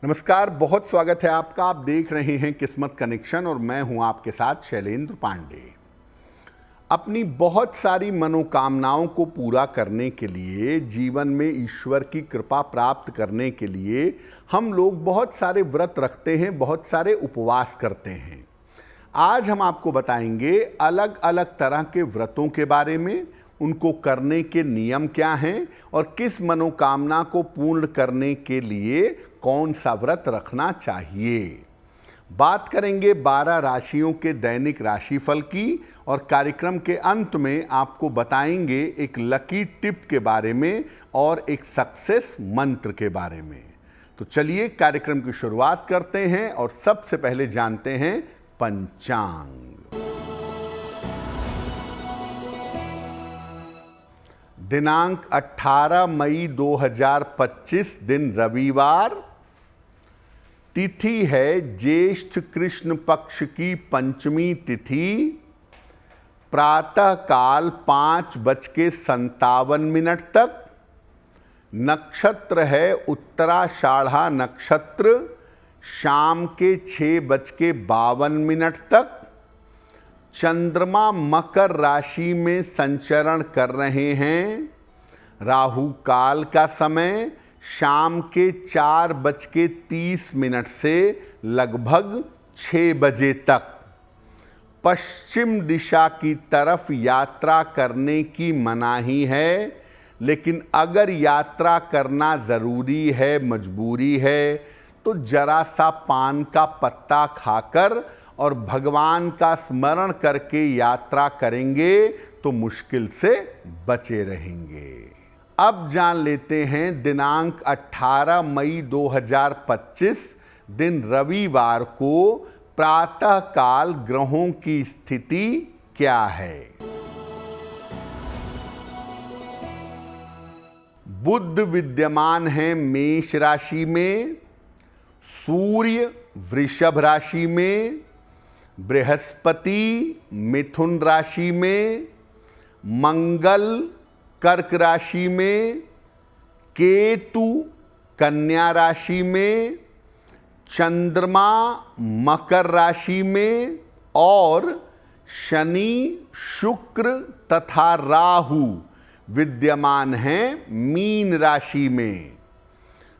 नमस्कार, बहुत स्वागत है आपका। आप देख रहे हैं किस्मत कनेक्शन और मैं हूं आपके साथ शैलेंद्र पांडे। अपनी बहुत सारी मनोकामनाओं को पूरा करने के लिए, जीवन में ईश्वर की कृपा प्राप्त करने के लिए हम लोग बहुत सारे व्रत रखते हैं, बहुत सारे उपवास करते हैं। आज हम आपको बताएंगे अलग अलग तरह के व्रतों के बारे में, उनको करने के नियम क्या हैं और किस मनोकामना को पूर्ण करने के लिए कौन सा व्रत रखना चाहिए। बात करेंगे 12 राशियों के दैनिक राशिफल की और कार्यक्रम के अंत में आपको बताएंगे एक लकी टिप के बारे में और एक सक्सेस मंत्र के बारे में। तो चलिए कार्यक्रम की शुरुआत करते हैं और सबसे पहले जानते हैं पंचांग। दिनांक 18 मई 2025 दिन रविवार, तिथि है ज्येष्ठ कृष्ण पक्ष की पंचमी तिथि, प्रातः काल 5:57 तक, नक्षत्र है उत्तराषाढ़ा नक्षत्र, शाम के 6:52 तक, चंद्रमा मकर राशि में संचरण कर रहे हैं। राहु काल का समय शाम के 4:30 से लगभग 6 बजे तक। पश्चिम दिशा की तरफ यात्रा करने की मनाही है, लेकिन अगर यात्रा करना ज़रूरी है, मजबूरी है, तो जरा सा पान का पत्ता खाकर और भगवान का स्मरण करके यात्रा करेंगे तो मुश्किल से बचे रहेंगे। अब जान लेते हैं दिनांक 18 मई 2025 दिन रविवार को प्रातः काल ग्रहों की स्थिति क्या है। बुध विद्यमान है मेष राशि में, सूर्य वृषभ राशि में, बृहस्पति मिथुन राशि में, मंगल कर्क राशि में, केतु कन्या राशि में, चंद्रमा मकर राशि में और शनि शुक्र तथा राहु विद्यमान हैं मीन राशि में।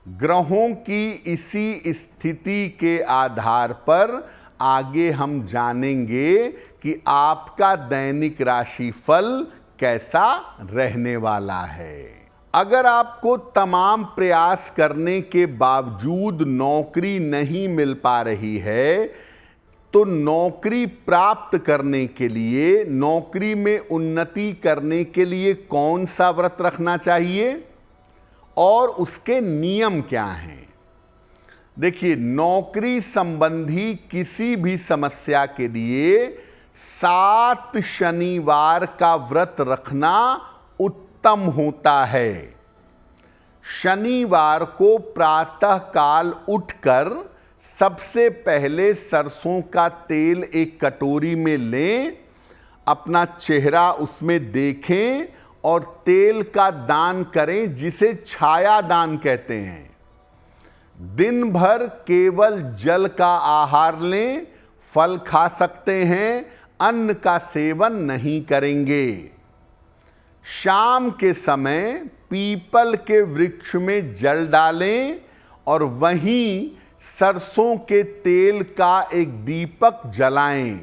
ग्रहों की इसी स्थिति के आधार पर आगे हम जानेंगे कि आपका दैनिक राशिफल कैसा रहने वाला है। अगर आपको तमाम प्रयास करने के बावजूद नौकरी नहीं मिल पा रही है, तो नौकरी प्राप्त करने के लिए, नौकरी में उन्नति करने के लिए कौन सा व्रत रखना चाहिए और उसके नियम क्या हैं। देखिए, नौकरी संबंधी किसी भी समस्या के लिए 7 शनिवार का व्रत रखना उत्तम होता है। शनिवार को प्रातः काल उठकर सबसे पहले सरसों का तेल एक कटोरी में लें, अपना चेहरा उसमें देखें और तेल का दान करें, जिसे छाया दान कहते हैं। दिन भर केवल जल का आहार लें, फल खा सकते हैं, अन्न का सेवन नहीं करेंगे। शाम के समय पीपल के वृक्ष में जल डालें और वहीं सरसों के तेल का एक दीपक जलाएं।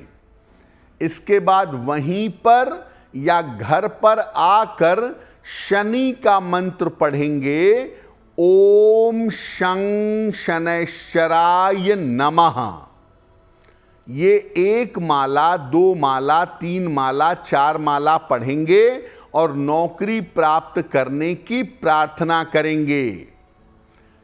इसके बाद वहीं पर या घर पर आकर शनि का मंत्र पढ़ेंगे, ओम शं शनैश्चराय नमः। ये 1 माला, 2 माला, 3 माला, 4 माला पढ़ेंगे और नौकरी प्राप्त करने की प्रार्थना करेंगे।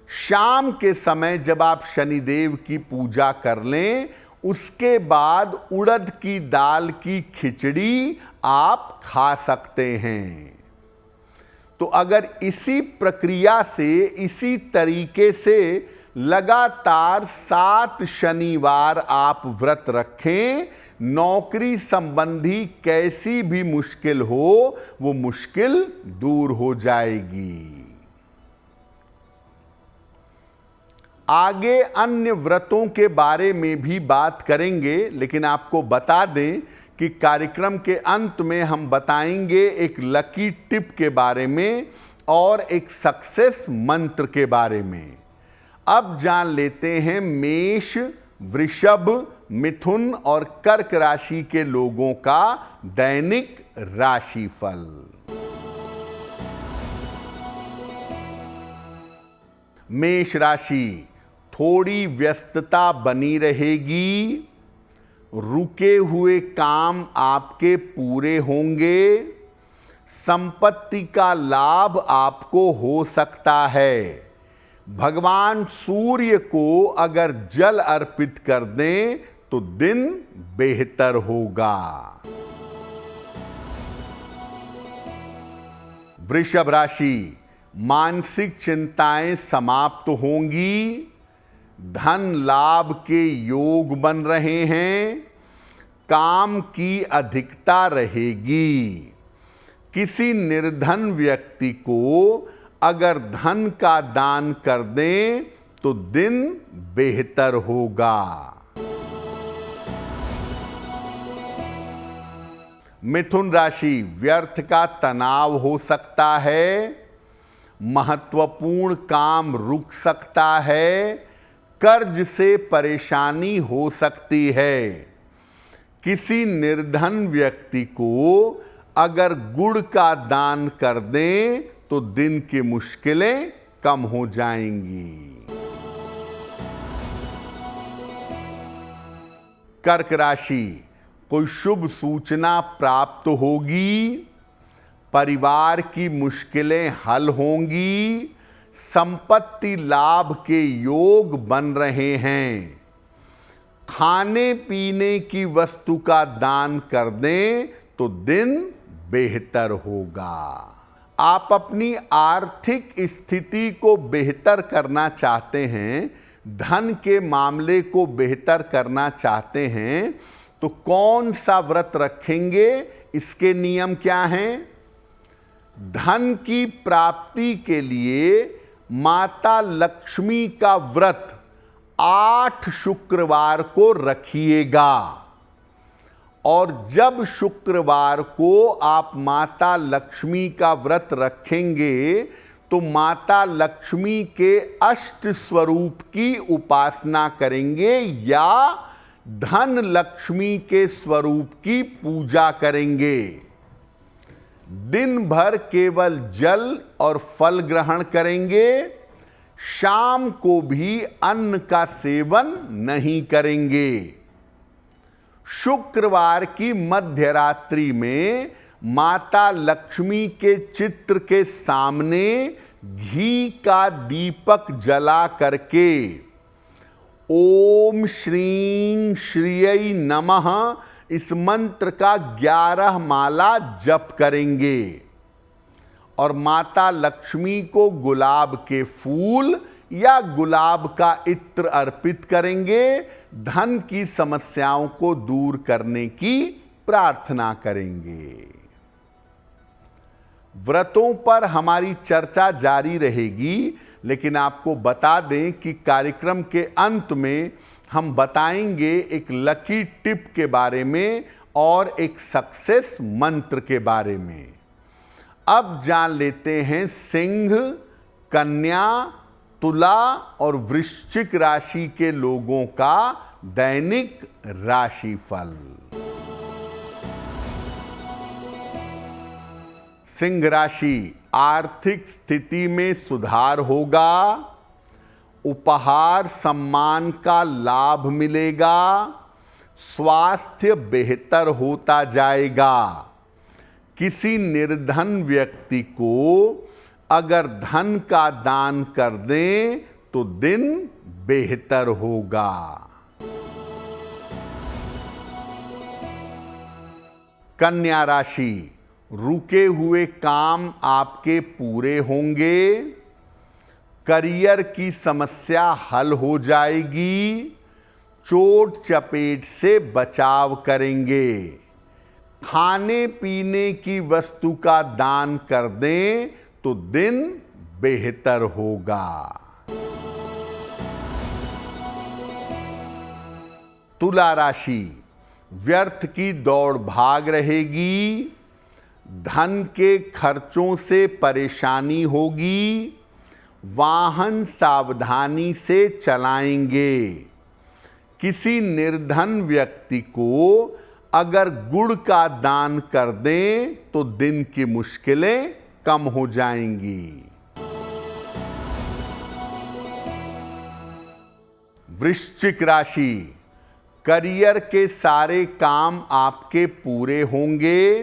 शाम के समय जब आप शनिदेव की पूजा कर लें, उसके बाद उड़द की दाल की खिचड़ी आप खा सकते हैं। तो अगर इसी प्रक्रिया से, इसी तरीके से लगातार 7 शनिवार आप व्रत रखें, नौकरी संबंधी कैसी भी मुश्किल हो, वो मुश्किल दूर हो जाएगी। आगे अन्य व्रतों के बारे में भी बात करेंगे, लेकिन आपको बता दें कि कार्यक्रम के अंत में हम बताएंगे एक लकी टिप के बारे में और एक सक्सेस मंत्र के बारे में। अब जान लेते हैं मेष, वृषभ, मिथुन और कर्क राशि के लोगों का दैनिक राशिफल। मेष राशि, थोड़ी व्यस्तता बनी रहेगी। रुके हुए काम आपके पूरे होंगे। संपत्ति का लाभ आपको हो सकता है। भगवान सूर्य को अगर जल अर्पित कर दें तो दिन बेहतर होगा। वृषभ राशि, मानसिक चिंताएं समाप्त होंगी। धन लाभ के योग बन रहे हैं। काम की अधिकता रहेगी। किसी निर्धन व्यक्ति को अगर धन का दान कर दें तो दिन बेहतर होगा। मिथुन राशि, व्यर्थ का तनाव हो सकता है। महत्वपूर्ण काम रुक सकता है। कर्ज से परेशानी हो सकती है। किसी निर्धन व्यक्ति को अगर गुड़ का दान कर दें तो दिन की मुश्किलें कम हो जाएंगी। कर्क राशि, कोई शुभ सूचना प्राप्त होगी। परिवार की मुश्किलें हल होंगी। संपत्ति लाभ के योग बन रहे हैं। खाने पीने की वस्तु का दान कर दें तो दिन बेहतर होगा। आप अपनी आर्थिक स्थिति को बेहतर करना चाहते हैं, धन के मामले को बेहतर करना चाहते हैं, तो कौन सा व्रत रखेंगे? इसके नियम क्या हैं? धन की प्राप्ति के लिए माता लक्ष्मी का व्रत 8 शुक्रवार को रखिएगा। और जब शुक्रवार को आप माता लक्ष्मी का व्रत रखेंगे तो माता लक्ष्मी के अष्ट स्वरूप की उपासना करेंगे या धन लक्ष्मी के स्वरूप की पूजा करेंगे। दिन भर केवल जल और फल ग्रहण करेंगे। शाम को भी अन्न का सेवन नहीं करेंगे। शुक्रवार की मध्यरात्रि में माता लक्ष्मी के चित्र के सामने घी का दीपक जला करके ओम श्रीं श्रीयै नमः इस मंत्र का 11 माला जप करेंगे और माता लक्ष्मी को गुलाब के फूल या गुलाब का इत्र अर्पित करेंगे। धन की समस्याओं को दूर करने की प्रार्थना करेंगे। व्रतों पर हमारी चर्चा जारी रहेगी, लेकिन आपको बता दें कि कार्यक्रम के अंत में हम बताएंगे एक लकी टिप के बारे में और एक सक्सेस मंत्र के बारे में। अब जान लेते हैं सिंह, कन्या, तुला और वृश्चिक राशि के लोगों का दैनिक राशिफल। सिंह राशि, आर्थिक स्थिति में सुधार होगा। उपहार सम्मान का लाभ मिलेगा। स्वास्थ्य बेहतर होता जाएगा। किसी निर्धन व्यक्ति को अगर धन का दान कर दें तो दिन बेहतर होगा। कन्या राशि, रुके हुए काम आपके पूरे होंगे। करियर की समस्या हल हो जाएगी। चोट चपेट से बचाव करेंगे। खाने पीने की वस्तु का दान कर दें तो दिन बेहतर होगा। तुला राशि, व्यर्थ की दौड़ भाग रहेगी, धन के खर्चों से परेशानी होगी, वाहन सावधानी से चलाएंगे। किसी निर्धन व्यक्ति को अगर गुड़ का दान कर दें तो दिन की मुश्किलें कम हो जाएंगी। वृश्चिक राशि, करियर के सारे काम आपके पूरे होंगे,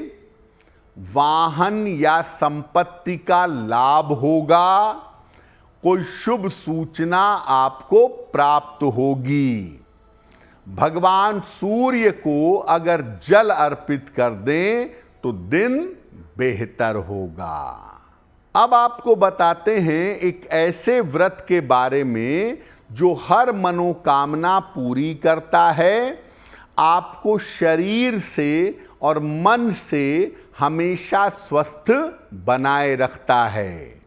वाहन या संपत्ति का लाभ होगा, कोई शुभ सूचना आपको प्राप्त होगी। भगवान सूर्य को अगर जल अर्पित कर दें तो दिन बेहतर होगा। अब आपको बताते हैं एक ऐसे व्रत के बारे में जो हर मनोकामना पूरी करता है, आपको शरीर से और मन से हमेशा स्वस्थ बनाए रखता है।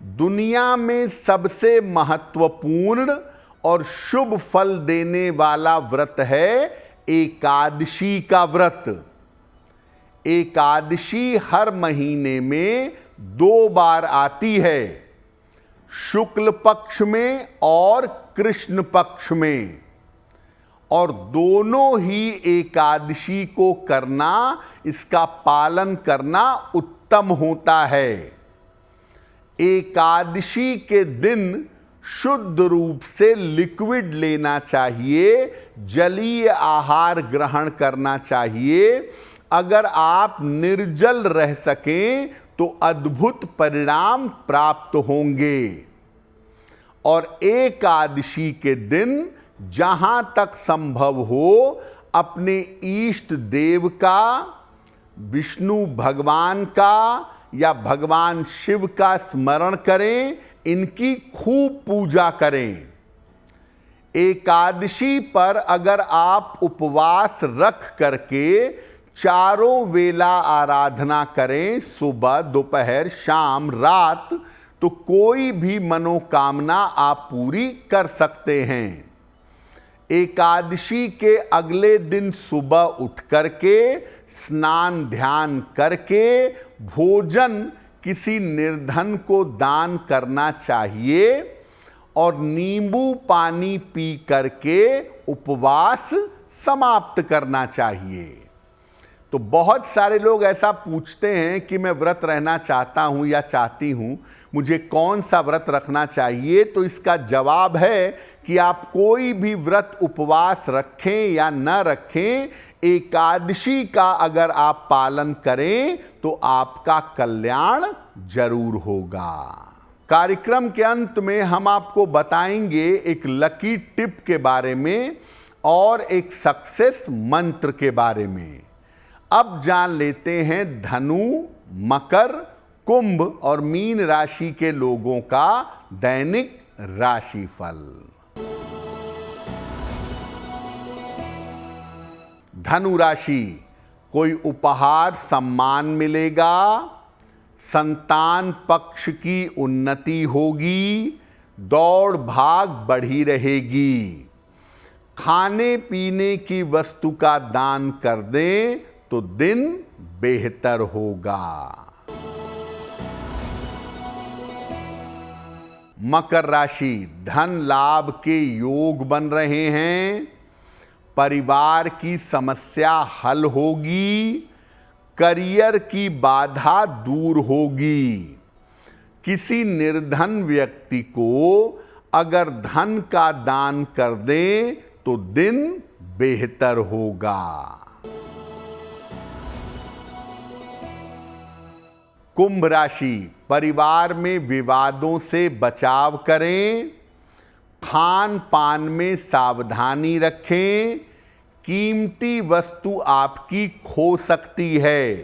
दुनिया में सबसे महत्वपूर्ण और शुभ फल देने वाला व्रत है एकादशी का व्रत। एकादशी हर महीने में 2 बार आती है, शुक्ल पक्ष में और कृष्ण पक्ष में, और दोनों ही एकादशी को करना, इसका पालन करना उत्तम होता है। एकादशी के दिन शुद्ध रूप से लिक्विड लेना चाहिए, जलीय आहार ग्रहण करना चाहिए। अगर आप निर्जल रह सकें तो अद्भुत परिणाम प्राप्त होंगे। और एकादशी के दिन जहां तक संभव हो अपने इष्ट देव का, विष्णु भगवान का या भगवान शिव का स्मरण करें, इनकी खूब पूजा करें। एकादशी पर अगर आप उपवास रख करके चारों वेला आराधना करें, सुबह, दोपहर, शाम, रात, तो कोई भी मनोकामना आप पूरी कर सकते हैं। एकादशी के अगले दिन सुबह उठ करके स्नान ध्यान करके भोजन किसी निर्धन को दान करना चाहिए और नींबू पानी पी करके उपवास समाप्त करना चाहिए। तो बहुत सारे लोग ऐसा पूछते हैं कि मैं व्रत रहना चाहता हूं या चाहती हूं, मुझे कौन सा व्रत रखना चाहिए? तो इसका जवाब है कि आप कोई भी व्रत उपवास रखें या न रखें, एकादशी का अगर आप पालन करें तो आपका कल्याण जरूर होगा। कार्यक्रम के अंत में हम आपको बताएंगे एक लकी टिप के बारे में और एक सक्सेस मंत्र के बारे में। अब जान लेते हैं धनु, मकर, कुंभ और मीन राशि के लोगों का दैनिक राशिफल। धनु राशि, कोई उपहार सम्मान मिलेगा, संतान पक्ष की उन्नति होगी, दौड़ भाग बढ़ी रहेगी, खाने पीने की वस्तु का दान कर दें तो दिन बेहतर होगा। मकर राशि, धन लाभ के योग बन रहे हैं, परिवार की समस्या हल होगी, करियर की बाधा दूर होगी। किसी निर्धन व्यक्ति को अगर धन का दान कर दें तो दिन बेहतर होगा। कुंभ राशि, परिवार में विवादों से बचाव करें, खान पान में सावधानी रखें, कीमती वस्तु आपकी खो सकती है।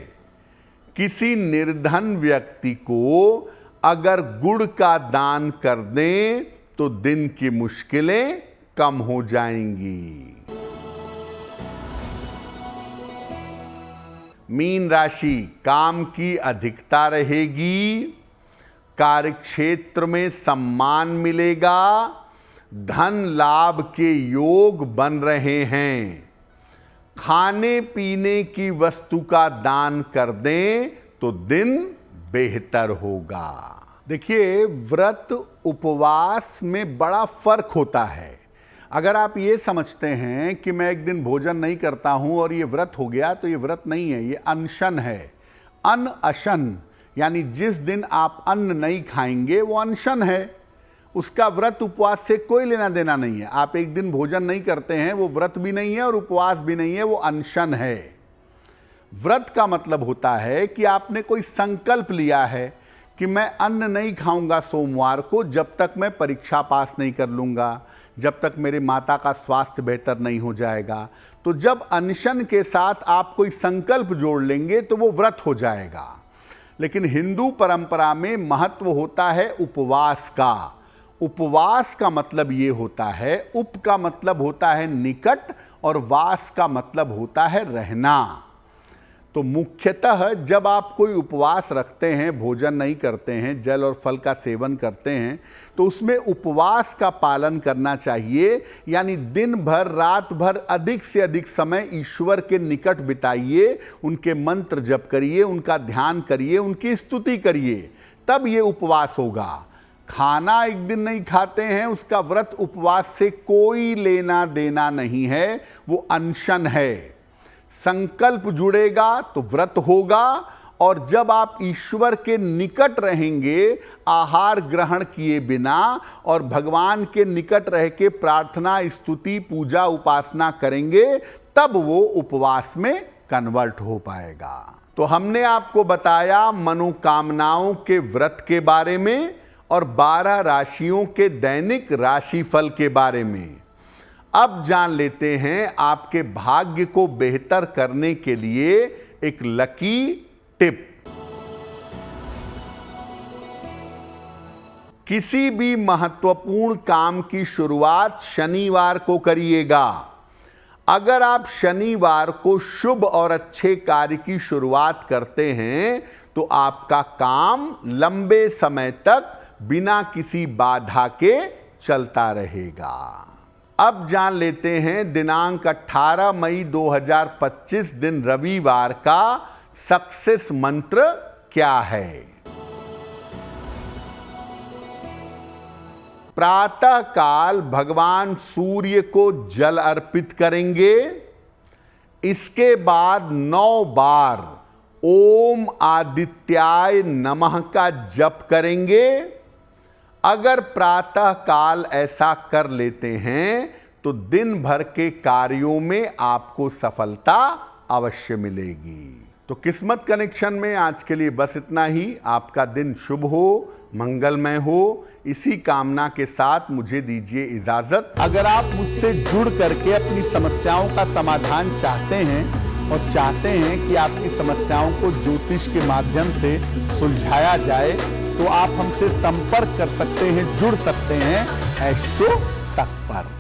किसी निर्धन व्यक्ति को अगर गुड़ का दान कर दें तो दिन की मुश्किलें कम हो जाएंगी। मीन राशि, काम की अधिकता रहेगी, कार्यक्षेत्र में सम्मान मिलेगा, धन लाभ के योग बन रहे हैं। खाने पीने की वस्तु का दान कर दें तो दिन बेहतर होगा। देखिए, व्रत उपवास में बड़ा फर्क होता है। अगर आप ये समझते हैं कि मैं एक दिन भोजन नहीं करता हूं और ये व्रत हो गया, तो ये व्रत नहीं है, ये अनशन है। अनशन यानी जिस दिन आप अन्न नहीं खाएंगे वो अनशन है। उसका व्रत उपवास से कोई लेना देना नहीं है। आप एक दिन भोजन नहीं करते हैं, वो व्रत भी नहीं है और उपवास भी नहीं है, वो अनशन है। व्रत का मतलब होता है कि आपने कोई संकल्प लिया है कि मैं अन्न नहीं खाऊंगा सोमवार को जब तक मैं परीक्षा पास नहीं कर लूंगा, जब तक मेरे माता का स्वास्थ्य बेहतर नहीं हो जाएगा। तो जब अनशन के साथ आप कोई संकल्प जोड़ लेंगे तो वो व्रत हो जाएगा। लेकिन हिंदू परंपरा में महत्व होता है उपवास का। उपवास का मतलब ये होता है, उप का मतलब होता है निकट और वास का मतलब होता है रहना। तो मुख्यतः जब आप कोई उपवास रखते हैं, भोजन नहीं करते हैं, जल और फल का सेवन करते हैं, तो उसमें उपवास का पालन करना चाहिए। यानी दिन भर रात भर अधिक से अधिक समय ईश्वर के निकट बिताइए, उनके मंत्र जप करिए, उनका ध्यान करिए, उनकी स्तुति करिए, तब ये उपवास होगा। खाना एक दिन नहीं खाते हैं, उसका व्रत उपवास से कोई लेना देना नहीं है, वो अनशन है। संकल्प जुड़ेगा तो व्रत होगा। और जब आप ईश्वर के निकट रहेंगे, आहार ग्रहण किए बिना, और भगवान के निकट रह के प्रार्थना स्तुति पूजा उपासना करेंगे, तब वो उपवास में कन्वर्ट हो पाएगा। तो हमने आपको बताया मनोकामनाओं के व्रत के बारे में और 12 राशियों के दैनिक राशिफल के बारे में। अब जान लेते हैं आपके भाग्य को बेहतर करने के लिए एक लकी टिप। किसी भी महत्वपूर्ण काम की शुरुआत शनिवार को करिएगा। अगर आप शनिवार को शुभ और अच्छे कार्य की शुरुआत करते हैं तो आपका काम लंबे समय तक बिना किसी बाधा के चलता रहेगा। अब जान लेते हैं दिनांक 18 मई 2025 दिन रविवार का सक्सेस मंत्र क्या है। प्रातः काल भगवान सूर्य को जल अर्पित करेंगे। इसके बाद 9 बार ओम आदित्याय नमः का जप करेंगे। अगर प्रातः काल ऐसा कर लेते हैं तो दिन भर के कार्यों में आपको सफलता अवश्य मिलेगी। तो किस्मत कनेक्शन में आज के लिए बस इतना ही। आपका दिन शुभ हो, मंगलमय हो, इसी कामना के साथ मुझे दीजिए इजाजत। अगर आप मुझसे जुड़ करके अपनी समस्याओं का समाधान चाहते हैं और चाहते हैं कि आपकी समस्याओं को ज्योतिष के माध्यम से सुलझाया जाए, तो आप हमसे संपर्क कर सकते हैं, जुड़ सकते हैं एस्ट्रो तक पर।